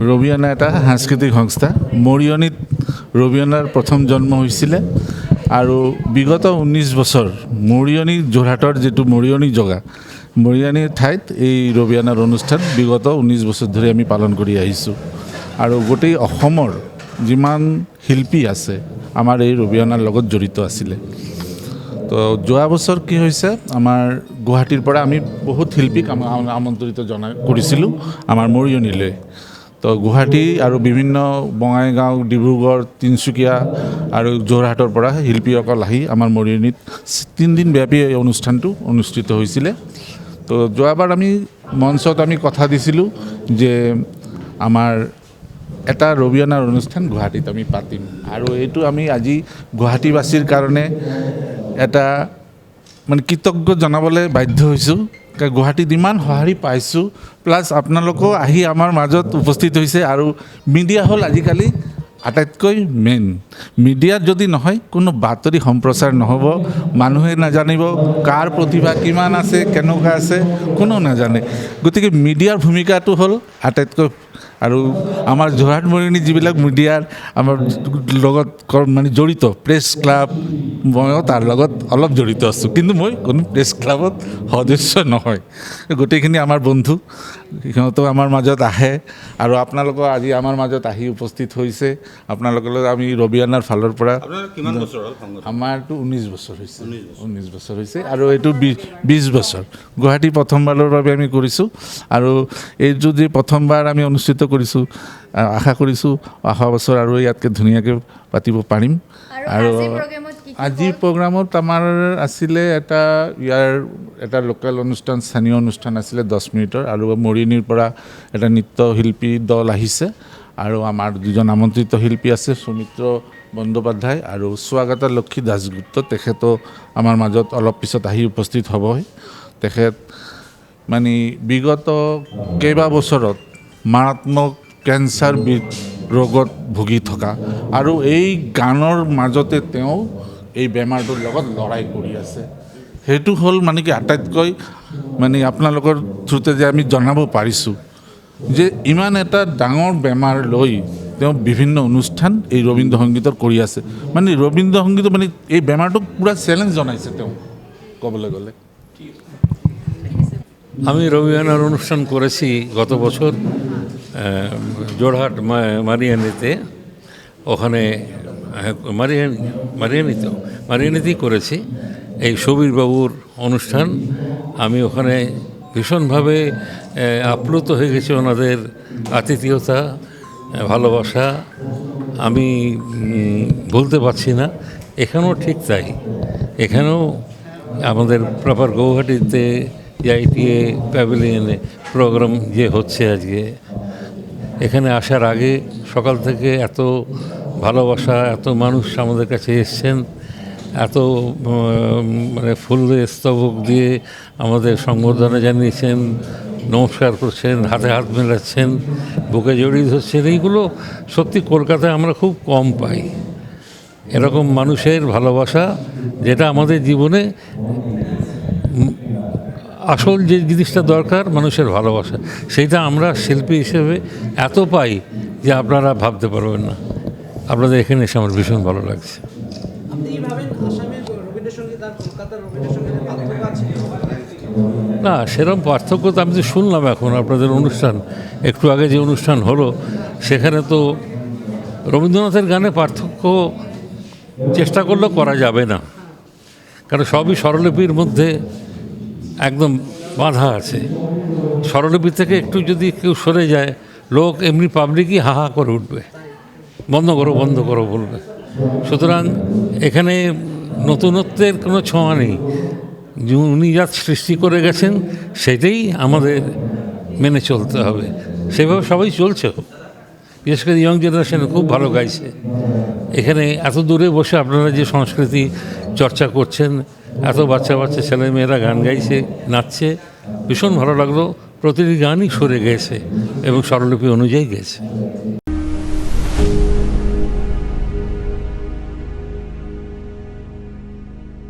ৰবিয়ানা এটা সাংস্কৃতিক সংস্থা। মৰিয়নিত ৰবিয়ানাৰ প্ৰথম জন্ম হৈছিলে আৰু বিগত 19 বছৰ মৰিয়নি যোৰহাটৰ যিটো মৰিয়নি জগা মৰিয়নিৰ ঠাইত এই ৰবিয়ানাৰ অনুষ্ঠান বিগত 19 বছৰ ধৰি আমি পালন কৰি আহিছোঁ আৰু গোটেই অসমৰ যিমান শিল্পী আছে আমাৰ এই ৰবিয়ানাৰ লগত জড়িত আছিলে। তো যোৱা বছৰ কি হৈছে, আমাৰ গুৱাহাটীৰ পৰা আমি বহুত শিল্পীক আমন্ত্ৰিত কৰিছিলোঁ আমাৰ মৰিয়নিলৈ। তো গুৱাহাটী আৰু বিভিন্ন বঙাইগাঁও, ডিব্ৰুগড়, তিনিচুকীয়া আৰু যোৰহাটৰ পৰা শিল্পীসকল আহি আমাৰ মৰিয়নিত 3 দিন ব্যাপী এই অনুষ্ঠানটো অনুষ্ঠিত হৈছিলে। তো যোৱাবাৰ আমি মঞ্চত কথা দিছিলোঁ যে আমাৰ এটা ৰবিয়ানাৰ অনুষ্ঠান গুৱাহাটীত আমি পাতিম আৰু এইটো আমি আজি গুৱাহাটীবাসীৰ কাৰণে এটা কৃতজ্ঞ জনাবলৈ বাধ্য হৈছোঁ। গুৱাহাটীত ইমান সঁহাৰি পাইছোঁ, প্লাছ আপোনালোকেও আহি আমাৰ মাজত উপস্থিত হৈছে আৰু মিডিয়া হ'ল আজিকালি আটাইতকৈ মেইন। মিডিয়াত যদি নহয় কোনো বাতৰি সম্প্ৰচাৰ নহ'ব, মানুহে নাজানিব কাৰ প্ৰতিভা কিমান আছে, কেনেকুৱা আছে, কোনো নাজানে। গতিকে মিডিয়াৰ ভূমিকাটো হ'ল আটাইতকৈ। আৰু আমাৰ যোৰহাট মৰিয়নি যিবিলাক মিডিয়াৰ আমাৰ লগত জড়িত, প্ৰেছ ক্লাব, ময়ো তাৰ লগত অলপ জড়িত আছোঁ, কিন্তু মই কোনো প্ৰেছ ক্লাবত সদস্য নহয়। গোটেইখিনি আমাৰ বন্ধু, সিহঁতেও আমাৰ মাজত আহে আৰু আপোনালোকৰ আজি আমাৰ মাজত আহি উপস্থিত হৈছে। আপোনালোকলৈ আমি ৰবিয়ানাৰ ফালৰ পৰা আমাৰতো 19 বছৰ হৈছে, 19 বছৰ হৈছে আৰু এইটো 20 বছৰ গুৱাহাটী প্ৰথমবাৰৰ বাবে আমি কৰিছোঁ আৰু এই যদি প্ৰথমবাৰ আমি অনুষ্ঠিত কৰিছোঁ, আশা কৰিছোঁ অহা বছৰ আৰু ইয়াতকৈ ধুনীয়াকৈ পাতিব পাৰিম। আৰু আজিৰ প্ৰগ্ৰামত আমাৰ আছিলে এটা লোকেল অনুষ্ঠান, স্থানীয় অনুষ্ঠান আছিলে 10 মিনিটৰ আৰু মৰিয়নিৰ পৰা এটা নৃত্যশিল্পী দল আহিছে আৰু আমাৰ দুজন আমন্ত্ৰিত শিল্পী আছে, সৌমিত্ৰ বন্দ্যোপাধ্যায় আৰু স্বাগতা লক্ষী দাসগুপ্ত। তেখেতো আমাৰ মাজত অলপ পিছত আহি উপস্থিত হ'বহি। তেখেত বিগত কেইবাবছৰত মাৰাত্মক কেঞ্চাৰ ৰোগত ভুগি থকা আৰু এই গানৰ মাজতে তেওঁ এই বেমাৰটোৰ লগত লৰাই কৰি আছে। সেইটো হ'ল কি আটাইতকৈ আপোনালোকৰ থ্ৰুতে যে আমি জনাব পাৰিছোঁ যে ইমান এটা ডাঙৰ বেমাৰ লৈ তেওঁ বিভিন্ন অনুষ্ঠান এই ৰবীন্দ্ৰ সংগীতৰ কৰি আছে। ৰবীন্দ্ৰ সংগীত এই বেমাৰটোক পূৰা চেলেঞ্জ জনাইছে তেওঁ, ক'বলৈ গ'লে। আমি রবিয়ানার অনুষ্ঠান করেছি গত বছর যোরহাট মারিয়ানিতে। ওখানে মারিয়ানিতেই করেছি এই সুবীর বাবুর অনুষ্ঠান। আমি ওখানে ভীষণভাবে আপ্লুত হয়ে গেছি ওনাদের আতিথেয়তা, ভালোবাসা আমি বলতে পারছি না। এখানেও ঠিক তাই, এখানেও আমাদের প্রপার গৌহাটিতে আইটিএ প্যাভিলিয়নে প্রোগ্রাম যে হচ্ছে আজকে, এখানে আসার আগে সকাল থেকে এত ভালোবাসা, এত মানুষ আমাদের কাছে এসছেন, এত ফুলের স্তবক দিয়ে আমাদের সংবর্ধনা জানিয়েছেন, নমস্কার করছেন, হাতে হাত মেলাচ্ছেন, বুকে জড়িয়ে ধরছেন। এইগুলো সত্যি কলকাতায় আমরা খুব কম পাই, এরকম মানুষের ভালোবাসা, যেটা আমাদের জীবনে আসল যে জিনিসটা দরকার, মানুষের ভালোবাসা, সেইটা আমরা শিল্পী হিসেবে এত পাই যে আপনারা ভাবতে পারবেন না। আপনাদের এখানে এসে আমার ভীষণ ভালো লাগছে। না, সেরকম পার্থক্য তো আমি তো শুনলাম এখন আপনাদের অনুষ্ঠান, একটু আগে যে অনুষ্ঠান হলো সেখানে তো রবীন্দ্রনাথের গানে পার্থক্য চেষ্টা করলেও করা যাবে না, কারণ সবই স্বরলিপির মধ্যে একদম বাঁধা আছে। স্বরলিপি থেকে একটু যদি কেউ সরে যায়, লোক এমনি পাবলিকই হাহা করে উঠবে, বন্ধ করো বন্ধ করো বলবে। সুতরাং এখানে নতুনত্বের কোনো ছোঁয়া নেই। উনি যা সৃষ্টি করে গেছেন সেটাই আমাদের মেনে চলতে হবে, সেভাবে সবাই চলছে। বিশেষ করে ইয়ং জেনারেশন খুব ভালো গাইছে। এখানে এত দূরে বসে আপনারা যে সংস্কৃতি চর্চা করছেন, এত বাচ্চা বাচ্চা ছেলেমেয়েরা গান গাইছে, নাচছে, ভীষণ ভালো লাগলো। প্রতিটি গানই সরে গেছে এবং স্বরলিপি অনুযায়ী গেছে।